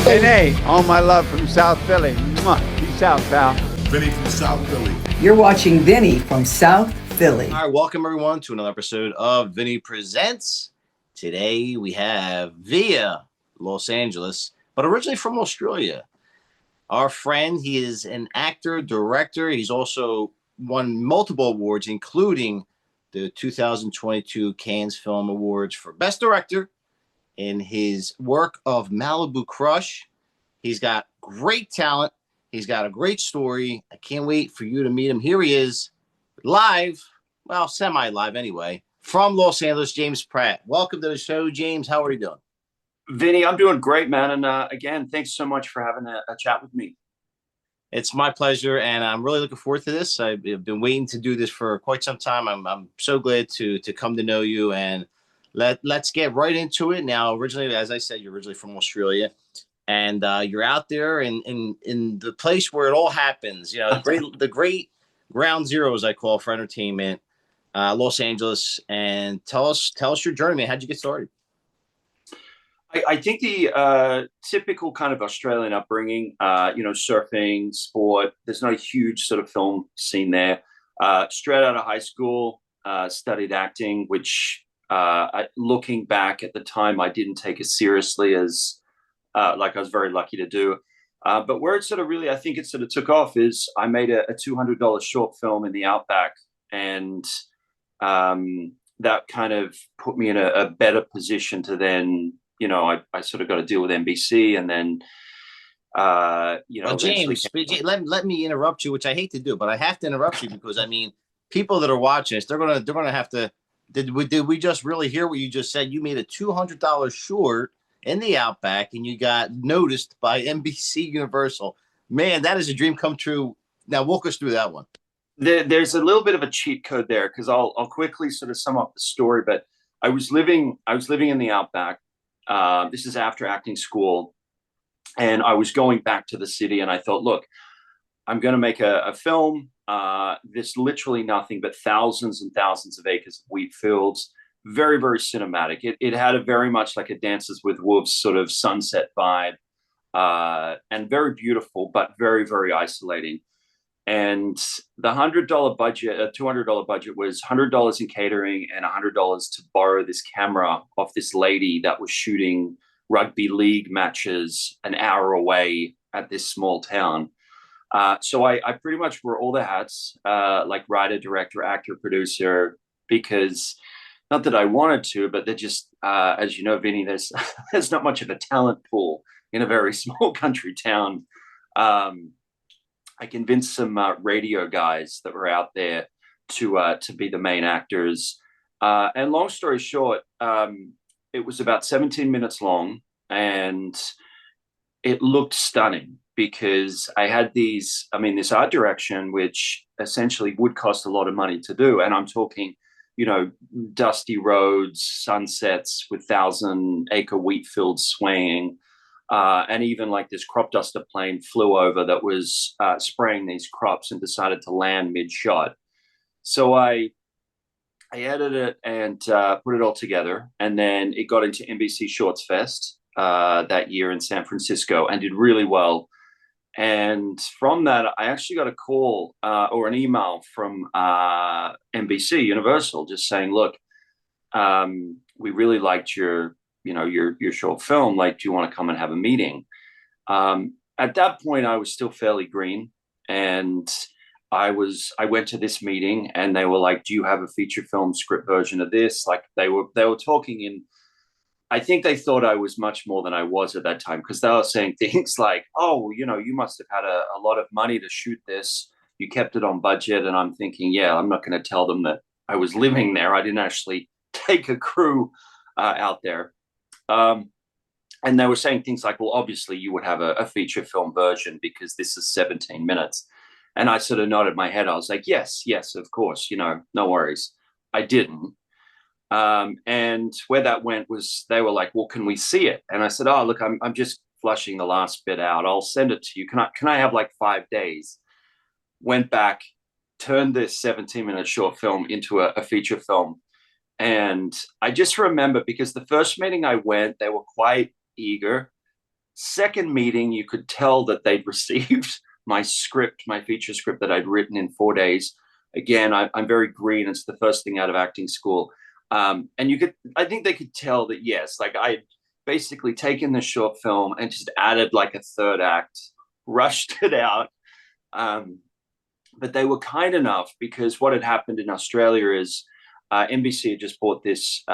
Vinny, all my love from South Philly. Mwah. Peace out, pal. Vinny from South Philly. You're watching Vinny from South Philly. All right, welcome everyone to another episode of Vinny Presents. Today we have via Los Angeles, but originally from Australia, our friend. He is an actor, director. He's also won multiple awards, including the 2022 Cannes Film Awards for Best Director in his work of Malibu Crush. He's got great talent. He's got a great story. I can't wait for you to meet him. Here he is, live, well, semi-live anyway, from Los Angeles, James Pratt. Welcome to the show, James. How are you doing? Vinny, I'm doing great, man. And again, thanks so much for having a chat with me. It's my pleasure, and I'm really looking forward to this. I've been waiting to do this for quite some time. I'm so glad to come to know you, and let's get right into it. Now, originally, as I said, you're originally from Australia, and you're out there in the place where it all happens. You know, the great ground zero, as I call for entertainment, Los Angeles. And tell us your journey, man. How'd you get started? I think the typical kind of Australian upbringing, surfing, sport, there's no huge sort of film scene there. Straight out of high school, studied acting, which looking back at the time, I didn't take as seriously as I was very lucky to do. But where it sort of really, I think it sort of took off is I made a $200 short film in the Outback. And that kind of put me in a better position to then, I sort of got to deal with NBC, and then, James, let me interrupt you, which I hate to do, but I have to interrupt you because, I mean, people that are watching this, they're gonna have to. Did we just really hear what you just said? You made a $200 short in the Outback, and you got noticed by NBC Universal. Man, that is a dream come true. Now, walk us through that one. There's a little bit of a cheat code there because I'll quickly sort of sum up the story. But I was living in the Outback. This is after acting school, and I was going back to the city, and I thought, look, I'm going to make a film. There's literally nothing but thousands and thousands of acres of wheat fields. Very, very cinematic. It had a very much like a Dances with Wolves sort of sunset vibe, and very beautiful, but very, very isolating. And the $200 budget was $100 in catering and $100 to borrow this camera off this lady that was shooting rugby league matches an hour away at this small town. So I pretty much wore all the hats, like writer, director, actor, producer, because not that I wanted to, but they're just, as you know, Vinny, there's not much of a talent pool in a very small country town. I convinced some radio guys that were out there to be the main actors. And long story short, it was about 17 minutes long, and it looked stunning because I had this art direction, which essentially would cost a lot of money to do. And I'm talking, dusty roads, sunsets with 1,000-acre wheat fields swaying. And even like this crop duster plane flew over that was spraying these crops and decided to land mid-shot. So I edited it and put it all together. And then it got into NBC Shorts Fest that year in San Francisco and did really well. And from that, I actually got a call or an email from NBC Universal just saying, look, we really liked your short film. Like, do you want to come and have a meeting? At that point, I was still fairly green, and I went to this meeting, and they were like, do you have a feature film script version of this? Like, they were talking in, I think they thought I was much more than I was at that time, because they were saying things like, oh, you must have had a lot of money to shoot this. You kept it on budget. And I'm thinking, yeah, I'm not going to tell them that I was living there. I didn't actually take a crew out there. And they were saying things like, well, obviously you would have a feature film version because this is 17 minutes. And I sort of nodded my head. I was like, yes, of course, no worries. I didn't. And where that went was they were like, well, can we see it? And I said, oh, look, I'm just flushing the last bit out. I'll send it to you. Can I have like 5 days? Went back, turned this 17-minute short film into a feature film. And I just remember, because the first meeting I went, they were quite eager Second meeting, you could tell that they'd received my script, my feature script that I'd written in 4 days. Again, I'm very green. It's the first thing out of acting school. And I think they could tell that, yes, like I basically taken the short film and just added like a third act, rushed it out. But they were kind enough, because what had happened in Australia is NBC had just bought this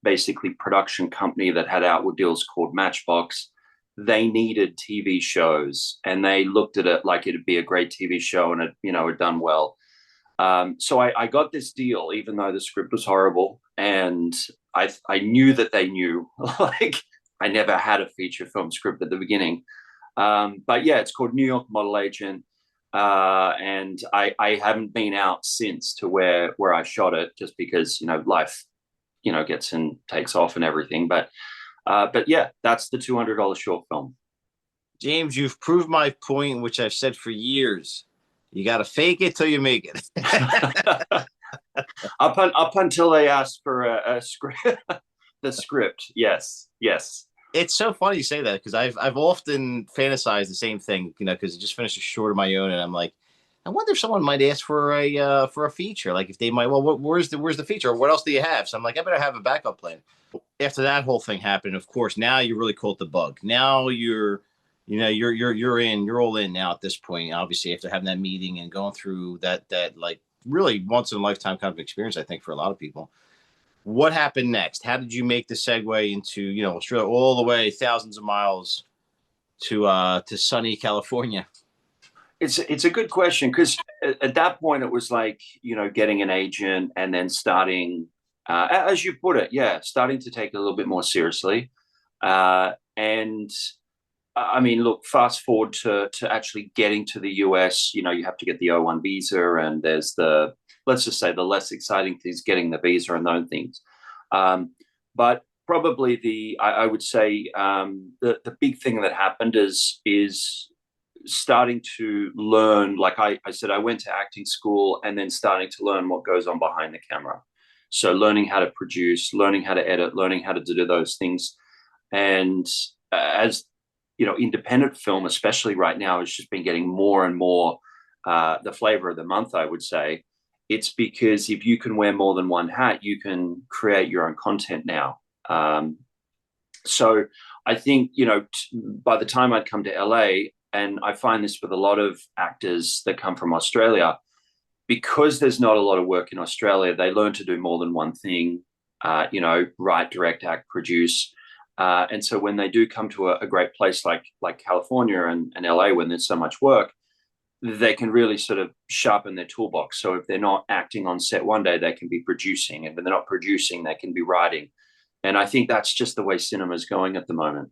basically production company that had outward deals called Matchbox. They needed TV shows, and they looked at it like it'd be a great TV show, and it had done well. So I got this deal, even though the script was horrible, and I knew that they knew. Like, I never had a feature film script at the beginning, but yeah, it's called New York Model Agent. And I haven't been out since to where I shot it, just because life gets and takes off and everything. But yeah, that's the $200 short film. James, you've proved my point, which I've said for years. You got to fake it till you make it. up until they asked for a script, the script. Yes. It's so funny you say that, because I've often fantasized the same thing, because I just finished a short of my own, and I'm like, I wonder if someone might ask for a feature, like if they might. Well, where's the feature, or what else do you have? So I'm like, I better have a backup plan. After that whole thing happened, of course, now you really caught the bug. Now you're all in now at this point. Obviously, after having that meeting and going through that like really once in a lifetime kind of experience, I think, for a lot of people. What happened next? How did you make the segue into, Australia, all the way thousands of miles to sunny California? It's a good question, because at that point it was like, getting an agent, and then starting, as you put it, starting to take it a little bit more seriously. And I mean, look, fast forward to actually getting to the US, you have to get the O1 visa, and there's let's just say the less exciting things, getting the visa and those things. But probably I would say the big thing that happened is starting to learn. Like I said, I went to acting school, and then starting to learn what goes on behind the camera. So learning how to produce, learning how to edit, learning how to do those things. And as independent film, especially right now, has just been getting more and more the flavor of the month, I would say. It's because if you can wear more than one hat, you can create your own content now. So I think, by the time I'd come to LA, and I find this with a lot of actors that come from Australia, because there's not a lot of work in Australia, they learn to do more than one thing, write, direct, act, produce. And so when they do come to a great place like California and LA, when there's so much work, they can really sort of sharpen their toolbox. So if they're not acting on set one day, they can be producing. And when they're not producing, they can be writing. And I think that's just the way cinema is going at the moment.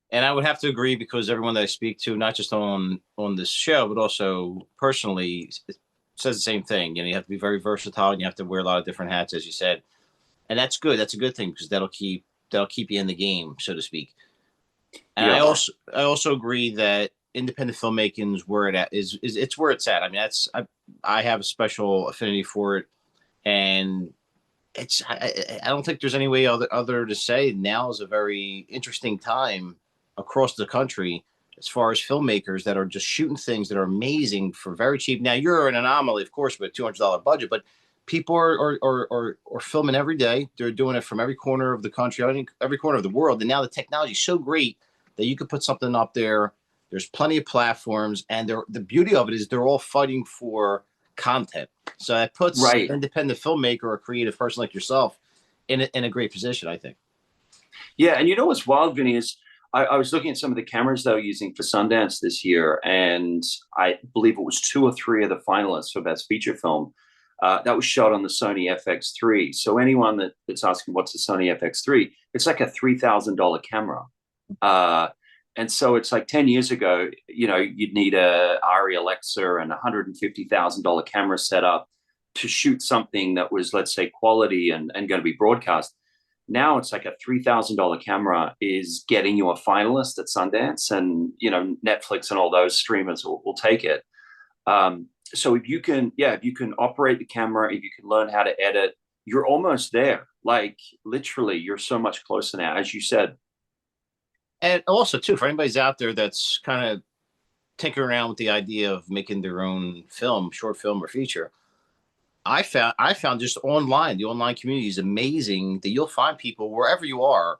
And I would have to agree, because everyone that I speak to, not just on this show, but also personally, says the same thing. You have to be very versatile, and you have to wear a lot of different hats, as you said. And that's good. That's a good thing, because that'll keep you in the game, so to speak. And yeah. I also agree that independent filmmaking is where it's where it's at. I mean, I have a special affinity for it, and I don't think there's any way other to say now is a very interesting time across the country as far as filmmakers that are just shooting things that are amazing for very cheap. Now, you're an anomaly, of course, with a $200 budget, but people are filming every day. They're doing it from every corner of the country, I think every corner of the world. And now the technology is so great that you could put something up there. There's plenty of platforms, and the beauty of it is they're all fighting for content. So that puts an independent filmmaker or a creative person like yourself in a great position, I think. Yeah, and what's wild, Vinny, is I was looking at some of the cameras they were using for Sundance this year, and I believe it was 2 or 3 of the finalists for Best Feature Film. That was shot on the Sony FX3. So anyone that's asking what's the Sony FX3, it's like a $3,000 camera. And so it's like 10 years ago, you'd need a ARRI Alexa and $150,000 camera setup to shoot something that was, let's say, quality and going to be broadcast. Now it's like a $3,000 camera is getting you a finalist at Sundance, and Netflix and all those streamers will take it. So if you can operate the camera, if you can learn how to edit, you're almost there. Like literally, you're so much closer now. As you said, And also too, for anybody's out there that's kind of tinkering around with the idea of making their own film, short film or feature, I found just online, the online community is amazing that you'll find people wherever you are,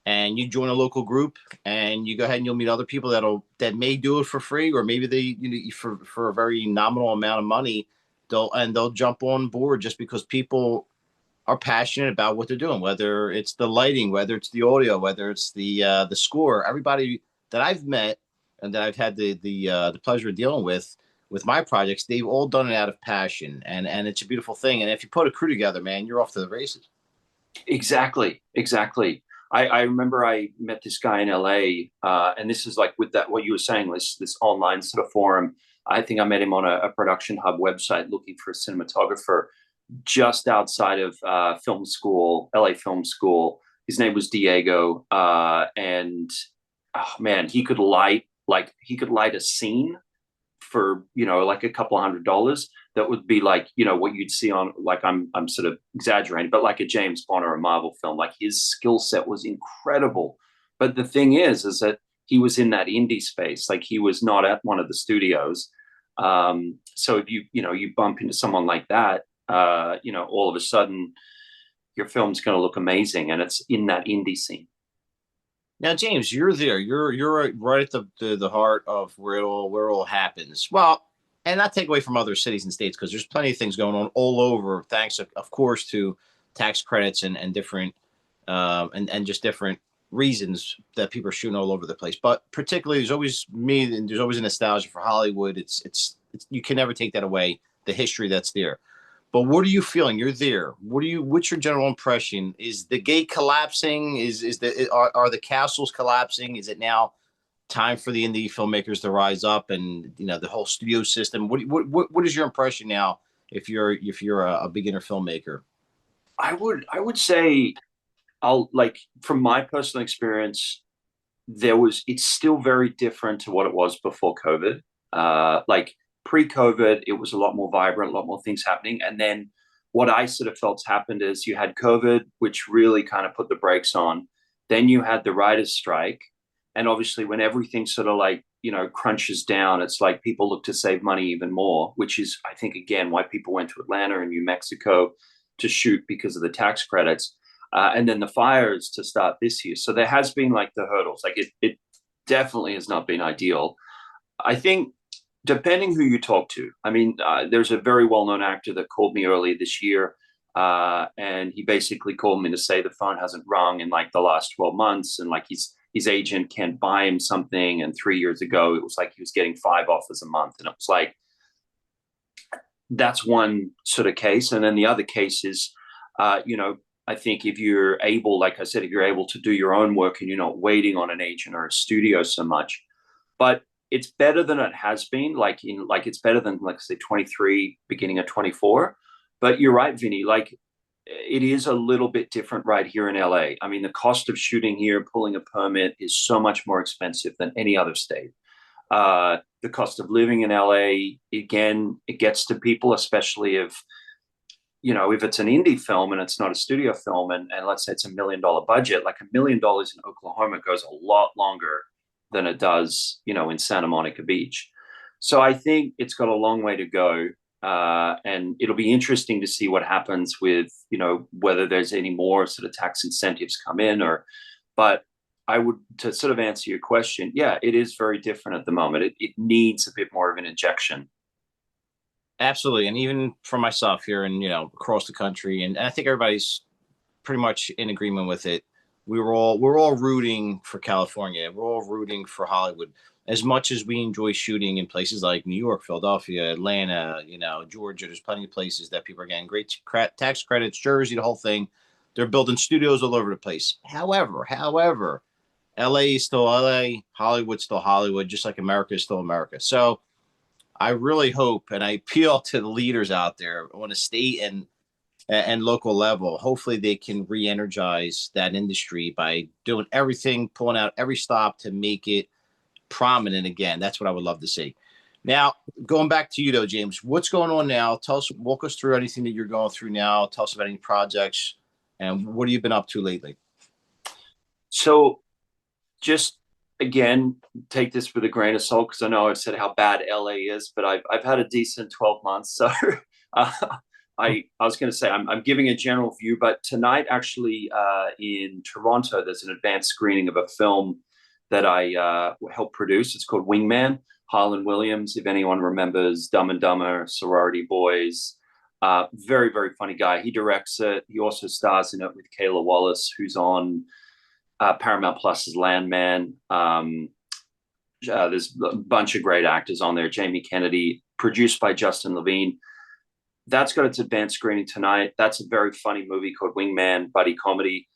and you join a local group and you go ahead and you'll meet other people that may do it for free, or maybe they, for a very nominal amount of money, they'll jump on board just because people are passionate about what they're doing, whether it's the lighting, whether it's the audio, whether it's the score. Everybody that I've met and that I've had the pleasure of dealing with my projects, they've all done it out of passion, and it's a beautiful thing. And if you put a crew together, man, you're off to the races. Exactly. I remember I met this guy in LA, and this is like with that what you were saying, this online sort of forum. I think I met him on a production hub website looking for a cinematographer just outside of film school, LA Film School. His name was Diego, and oh man, he could light a scene for like a couple $100 that would be like what you'd see on, like, I'm sort of exaggerating, but like a James Bond or a Marvel film. Like, his skill set was incredible. But the thing is that he was in that indie space. Like, he was not at one of the studios. So if you bump into someone like that, all of a sudden your film's going to look amazing, and it's in that indie scene. Now, James, you're there. You're right at the heart of where it all happens. Well, and not take away from other cities and states, because there's plenty of things going on all over, thanks of course to tax credits and different and just different reasons that people are shooting all over the place. But particularly, there's always a nostalgia for Hollywood. It's you can never take that away, the history that's there. But what are you feeling? You're there. What's your general impression? Is the gate collapsing? Are the castles collapsing? Is it now time for the indie filmmakers to rise up, and the whole studio system? What is your impression now if you're a beginner filmmaker? I would say, from my personal experience, it's still very different to what it was before COVID. Like, pre-COVID, it was a lot more vibrant, a lot more things happening. And then what I sort of felt happened is you had COVID, which really kind of put the brakes on. Then you had the writers' strike. And obviously, when everything sort of crunches down, it's like people look to save money even more, which is, I think, again, why people went to Atlanta and New Mexico to shoot, because of the tax credits. And then the fires to start this year. So there has been the hurdles. It definitely has not been ideal. I think, depending who you talk to. I mean, there's a very well-known actor that called me earlier this year, and he basically called me to say the phone hasn't rung in the last 12 months, and his agent can't buy him something. And 3 years ago, it was like he was getting 5 offers a month, and it was like, that's one sort of case. And then the other case is, I think if you're able, like I said, if you're able to do your own work and you're not waiting on an agent or a studio so much, but it's better than it has been. It's better than, say, 23, beginning of 24. But you're right, Vinny. It is a little bit different right here in LA. I mean, the cost of shooting here, pulling a permit, is so much more expensive than any other state. The cost of living in LA, again, it gets to people, especially if it's an indie film and it's not a studio film, and let's say it's $1 million budget. Like, $1 million in Oklahoma goes a lot longer than it does, in Santa Monica Beach. So I think it's got a long way to go. And it'll be interesting to see what happens with, whether there's any more sort of tax incentives come in, but to sort of answer your question, yeah, it is very different at the moment. It needs a bit more of an injection. Absolutely. And even for myself here and, across the country, and I think everybody's pretty much in agreement with it. We're all rooting for California. We're all rooting for Hollywood. As much as we enjoy shooting in places like New York, Philadelphia, Atlanta, Georgia, there's plenty of places that people are getting great tax credits, Jersey, the whole thing. They're building studios all over the place. However, LA is still LA, Hollywood's still Hollywood, just like America is still America. So I really hope, and I appeal to the leaders out there on a state and local level, hopefully they can re-energize that industry by doing everything, pulling out every stop to make it prominent again. That's what I would love to see. Now, going back to you though, James, what's going on now? Walk us through anything that you're going through now. Tell us about any projects and what have you been up to lately? So just again, take this with a grain of salt, because I know I've said how bad LA is, but I've had a decent 12 months. So I was going to say I'm giving a general view, but tonight actually in Toronto, there's an advanced screening of a film that I helped produce. It's called Wingman. Harlan Williams, if anyone remembers Dumb and Dumber, Sorority Boys. Very, very funny guy. He directs it. He also stars in it with Kayla Wallace, who's on Paramount Plus's Landman. There's a bunch of great actors on there. Jamie Kennedy, produced by Justin Levine. That's got its advanced screening tonight. That's a very funny movie called Wingman, buddy comedy.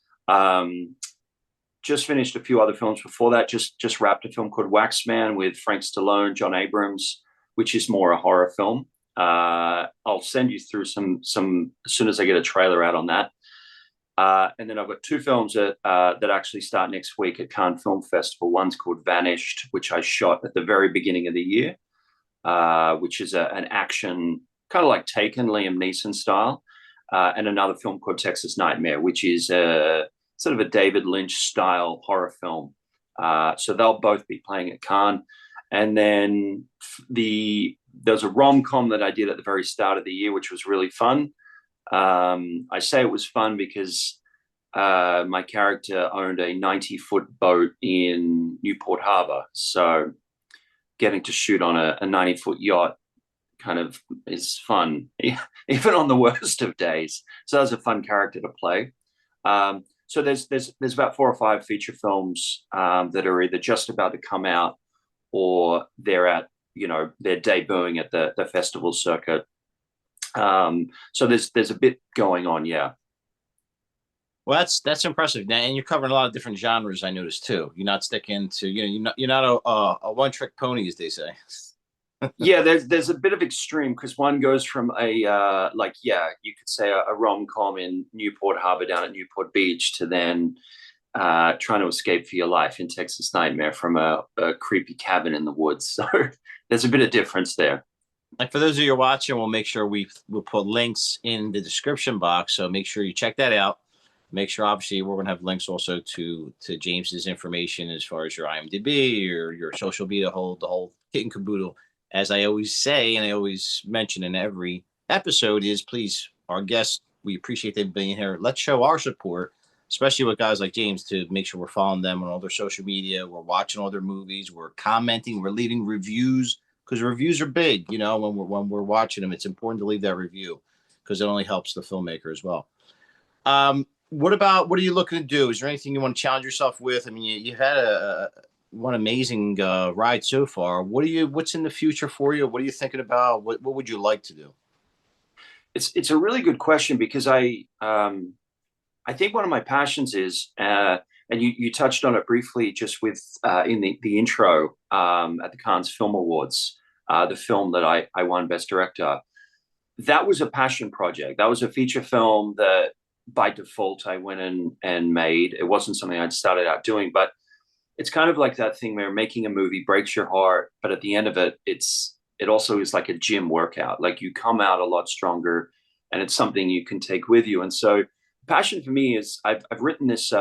Just finished a few other films before that. Just wrapped a film called Waxman with Frank Stallone, John Abrams, which is more a horror film. I'll send you through some as soon as I get a trailer out on that. And then I've got two films that actually start next week at Cannes Film Festival. One's called Vanished, which I shot at the very beginning of the year, which is an action, kind of like Taken, Liam Neeson style. And another film called Texas Nightmare, which is sort of a David Lynch style horror film. So they'll both be playing at Cannes. And then there's a rom-com that I did at the very start of the year, which was really fun. I say it was fun because my character owned a 90-foot boat in Newport Harbor. So getting to shoot on a 90-foot yacht kind of is fun, even on the worst of days. So that was a fun character to play. So there's about 4 or 5 feature films that are either just about to come out or they're debuting at the festival circuit. So there's a bit going on, yeah. Well, that's impressive. Now, and you're covering a lot of different genres. I noticed too. You're not sticking to you're not a one-trick pony, as they say. Yeah, there's a bit of extreme, because one goes from you could say a rom-com in Newport Harbor down at Newport Beach to then trying to escape for your life in Texas Nightmare from a creepy cabin in the woods. So there's a bit of difference there. Like, for those of you who are watching, we'll make sure we'll put links in the description box. So make sure you check that out. Make sure, obviously, we're going to have links also to James's information as far as your IMDb, your social media, the whole kit and caboodle. As I always say, and I always mention in every episode, is please, our guests, we appreciate them being here. Let's show our support, especially with guys like James, to make sure we're following them on all their social media. We're watching all their movies. We're commenting. We're leaving reviews, because reviews are big. When we're watching them, it's important to leave that review, because it only helps the filmmaker as well. What are you looking to do? Is there anything you want to challenge yourself with? I mean, you had one amazing ride so far. What's in the future for you? What are you thinking about? What would you like to do? It's a really good question, because I think one of my passions is, and you touched on it briefly just with in the intro at the Cannes Film Awards, the film that I won Best Director. That was a passion project. That was a feature film that by default I went in and made. It wasn't something I'd started out doing, but it's kind of like that thing where making a movie breaks your heart, but at the end of it, it also is like a gym workout. Like, you come out a lot stronger, and it's something you can take with you. And so passion for me is I've written this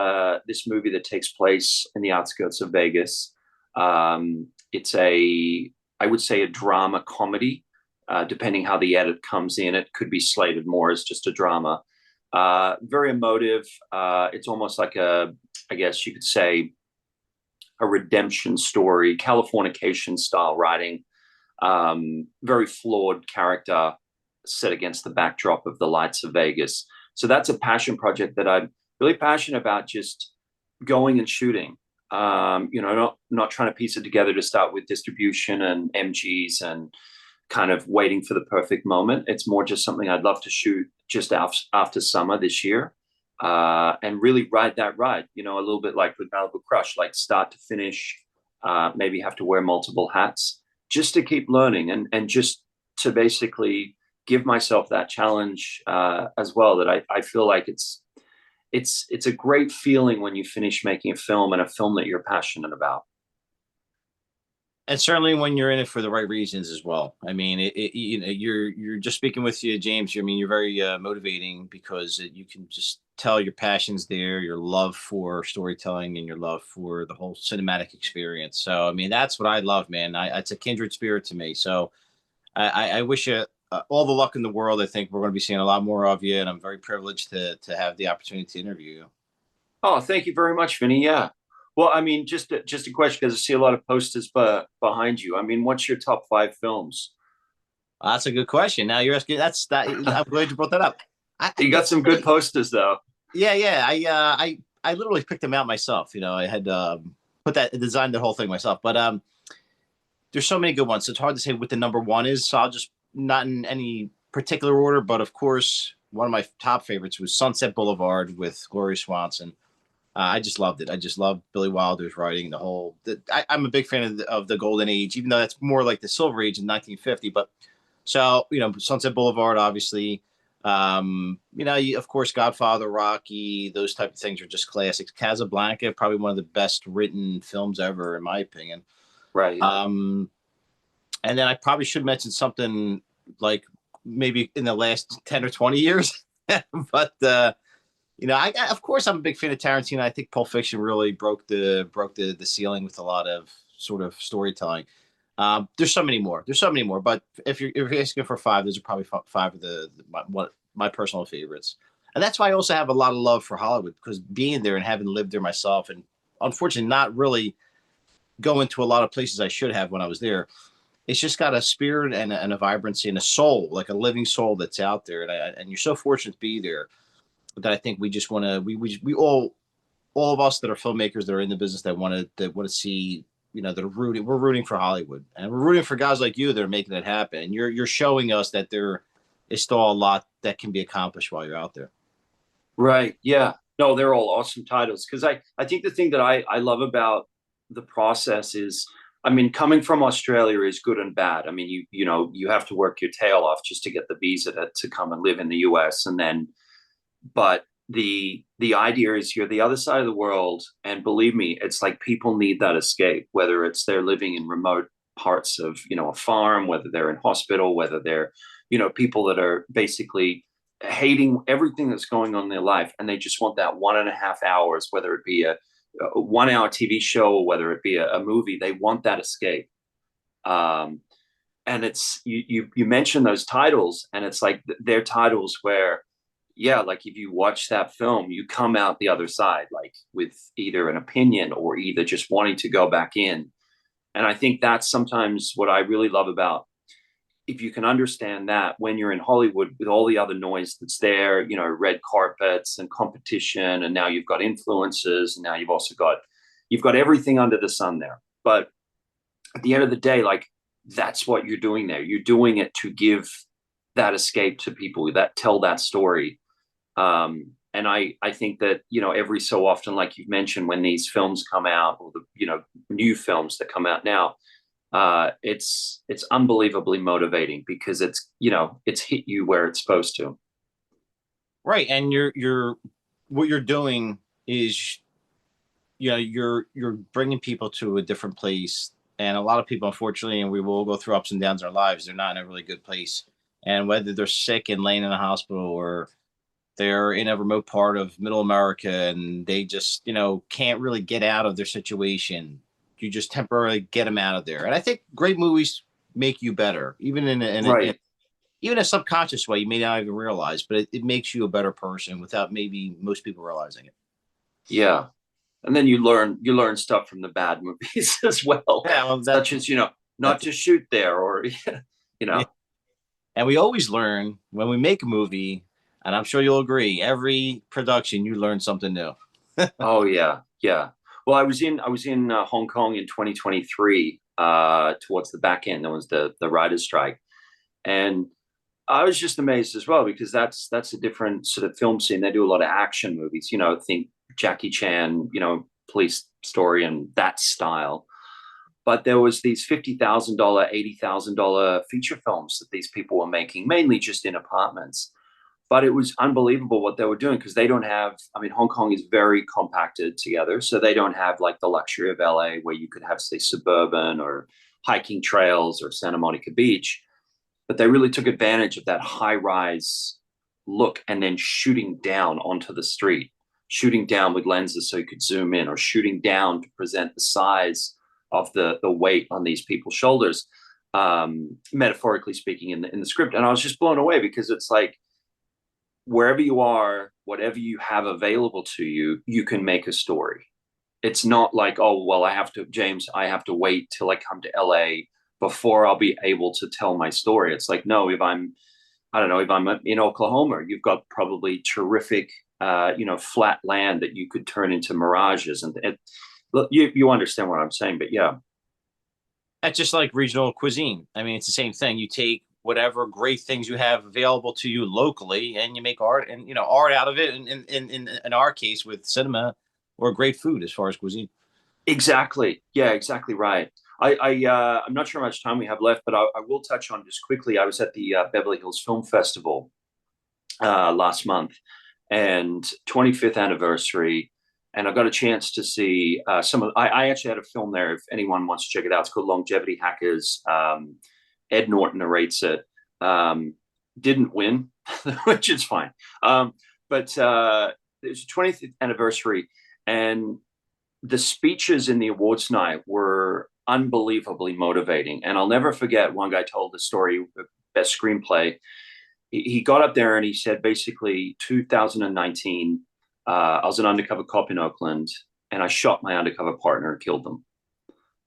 movie that takes place in the outskirts of Vegas. It's I would say a drama comedy, depending how the edit comes in. It could be slated more as just a drama. Very emotive. It's almost like I guess you could say, a redemption story, Californication style writing. Very flawed character set against the backdrop of the lights of Vegas. So that's a passion project that I'm really passionate about, just going and shooting. Not trying to piece it together to start with distribution and MGs and kind of waiting for the perfect moment. It's more just something I'd love to shoot just after summer this year. And really ride that ride, a little bit like with Malibu Crush, like start to finish, maybe have to wear multiple hats just to keep learning and just to basically give myself that challenge as well. That I feel like it's a great feeling when you finish making a film, and a film that you're passionate about. And certainly when you're in it for the right reasons as well. I mean, you're just speaking with you, James. I mean, you're very motivating, because you can just tell your passion's there, your love for storytelling and your love for the whole cinematic experience. So, I mean, that's what I love, man. It's a kindred spirit to me. So I wish you all the luck in the world. I think we're going to be seeing a lot more of you, and I'm very privileged to have the opportunity to interview you. Oh, thank you very much, Vinny. Yeah. Well, I mean, just a question, because I see a lot of posters behind you. I mean, what's your top 5 films? That's a good question. Now you're asking. I'm glad you brought that up. You got some good posters, though. Yeah, yeah. I literally picked them out myself. You know, I had designed the whole thing myself. But there's so many good ones. So it's hard to say what the number one is. So I'll just, not in any particular order, but of course, one of my top favorites was Sunset Boulevard with Gloria Swanson. I just loved it. I just loved Billy Wilder's writing. I'm a big fan of the Golden Age, even though that's more like the Silver Age in 1950. But so, you know, Sunset Boulevard, obviously. Of course, Godfather, Rocky, those type of things are just classics. Casablanca, probably one of the best written films ever, in my opinion. Right. And then I probably should mention something like maybe in the last 10 or 20 years. But of course, I'm a big fan of Tarantino. I think Pulp Fiction really broke the ceiling with a lot of sort of storytelling. There's so many more. But if you're asking for 5, those are probably 5 of my personal favorites. And that's why I also have a lot of love for Hollywood, because being there and having lived there myself, and unfortunately not really going to a lot of places I should have when I was there, it's just got a spirit and a vibrancy and a soul, like a living soul that's out there. And you're so fortunate to be there that I think we just want to, we all of us that are filmmakers that are in the business that want to see, we're rooting for Hollywood, and we're rooting for guys like you that are making it happen. And you're showing us that there is still a lot that can be accomplished while you're out there. Right. Yeah. No, they're all awesome titles. Because I think the thing that I love about the process is, I mean, coming from Australia is good and bad. I mean, you have to work your tail off just to get the visa to come and live in the US. And then, but the idea is you're the other side of the world. And believe me, it's like people need that escape, whether it's they're living in remote parts of, a farm, whether they're in hospital, whether they're, people that are basically hating everything that's going on in their life. And they just want that 1.5 hours, whether it be a 1-hour TV show or whether it be a movie, they want that escape. And it's, you mentioned those titles, and it's like they're titles where, yeah, like if you watch that film, you come out the other side, like with either an opinion or either just wanting to go back in. And I think that's sometimes what I really love about, if you can understand that when you're in Hollywood with all the other noise that's there, red carpets and competition, and now you've got influencers, and now you've also got, everything under the sun there. But at the end of the day, like, that's what you're doing there. You're doing it to give that escape to people that tell that story. And I think that, every so often, like you've mentioned, when these films come out, or the, new films that come out now, it's unbelievably motivating, because it's hit you where it's supposed to. Right. And what you're doing is, you're bringing people to a different place. And a lot of people, unfortunately, and we will go through ups and downs in our lives, they're not in a really good place. And whether they're sick and laying in a hospital, or they're in a remote part of middle America and they just, can't really get out of their situation, you just temporarily get them out of there. And I think great movies make you better, even in even a subconscious way you may not even realize, but it makes you a better person without maybe most people realizing it. Yeah. And then you learn stuff from the bad movies as well. Yeah, well, such as, not to shoot there, or, Yeah. And we always learn when we make a movie, and I'm sure you'll agree, every production you learn something new. Oh yeah. Yeah. Well, I was in Hong Kong in 2023, towards the back end. There was the writer's strike, and I was just amazed as well, because that's a different sort of film scene. They do a lot of action movies, think Jackie Chan, Police Story and that style. But there was these $50,000, $80,000 feature films that these people were making, mainly just in apartments. But it was unbelievable what they were doing, because they don't have, Hong Kong is very compacted together. So they don't have like the luxury of LA, where you could have, say, suburban or hiking trails or Santa Monica Beach. But they really took advantage of that high rise look, and then shooting down onto the street, shooting down with lenses so you could zoom in, or shooting down to present the size of the weight on these people's shoulders, metaphorically speaking, in the script. And I was just blown away, because it's like, wherever you are, whatever you have available to you, you can make a story. It's not like, oh, well, I have to wait till I come to LA before I'll be able to tell my story. It's like, no, if I'm in Oklahoma, you've got probably terrific, flat land that you could turn into mirages. And you understand what I'm saying, but yeah. That's just like regional cuisine. I mean, it's the same thing. You take whatever great things you have available to you locally, and you make art and art out of it. And in our case with cinema, or great food as far as cuisine. Exactly. Yeah, exactly right. I'm not sure how much time we have left, but I will touch on just quickly. I was at the Beverly Hills Film Festival last month, and 25th anniversary. And I got a chance to see I actually had a film there if anyone wants to check it out. It's called Longevity Hackers. Ed Norton narrates it. Didn't win, which is fine. But it was 20th anniversary, and the speeches in the awards night were unbelievably motivating. And I'll never forget, one guy told the story, best screenplay. He got up there and he said, basically, 2019, I was an undercover cop in Oakland, and I shot my undercover partner and killed them.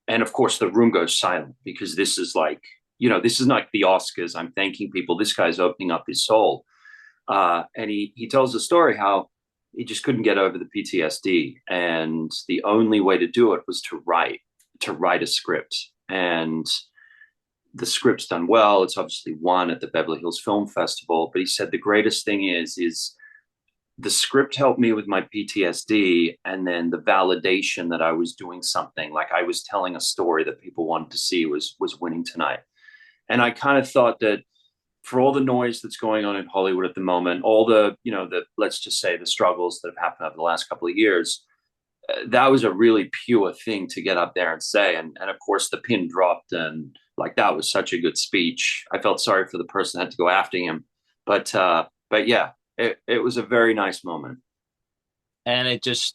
And of course, the room goes silent, because this is like, this is not the Oscars. I'm thanking people. This guy's opening up his soul. And he tells the story how he just couldn't get over the PTSD. And the only way to do it was to write a script. And the script's done well. It's obviously won at the Beverly Hills Film Festival. But he said the greatest thing is the script helped me with my PTSD, and then the validation that I was doing something, like I was telling a story that people wanted to see, was winning tonight. And I kind of thought that for all the noise that's going on in Hollywood at the moment, all the, let's just say the struggles that have happened over the last couple of years, that was a really pure thing to get up there and say. And of course the pin dropped, and like, that was such a good speech. I felt sorry for the person that had to go after him, but yeah, it was a very nice moment. And it just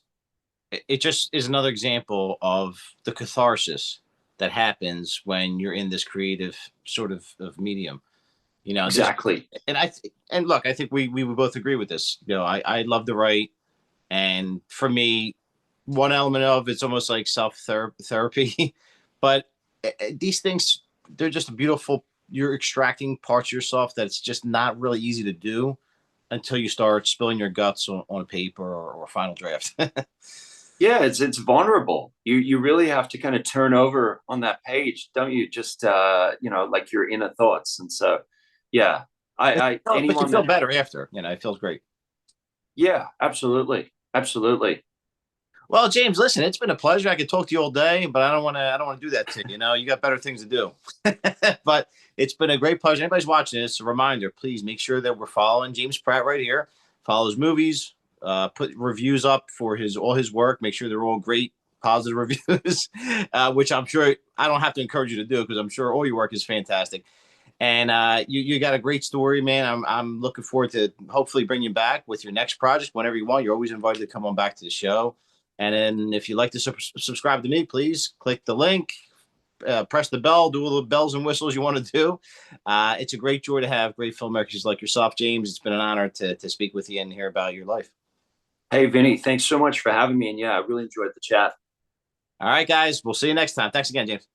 is another example of the catharsis that happens when you're in this creative sort of medium, Exactly. And look, I think we would both agree with this. I love to write, and for me, one element of it's almost like therapy, but these things, they're just beautiful. You're extracting parts of yourself that's just not really easy to do until you start spilling your guts on a paper or a final draft. Yeah, it's vulnerable. You really have to kind of turn over on that page, don't you? Just like your inner thoughts. And so, yeah, but you feel better after. It feels great. Yeah, absolutely. Well, James, listen, it's been a pleasure. I could talk to you all day, but I don't want to do that to you. You got better things to do. But it's been a great pleasure. Anybody's watching this, a reminder, please make sure that we're following James Pratt right here. Follow his movies, put reviews up for all his work. Make sure they're all great, positive reviews, which I'm sure I don't have to encourage you to do, because I'm sure all your work is fantastic. And you got a great story, man. I'm looking forward to hopefully bring you back with your next project whenever you want. You're always invited to come on back to the show. And then if you'd like to subscribe to me, please click the link, press the bell, do all the bells and whistles you want to do. It's a great joy to have great filmmakers like yourself, James. It's been an honor to speak with you and hear about your life. Hey, Vinny, thanks so much for having me. And yeah, I really enjoyed the chat. All right, guys, we'll see you next time. Thanks again, James.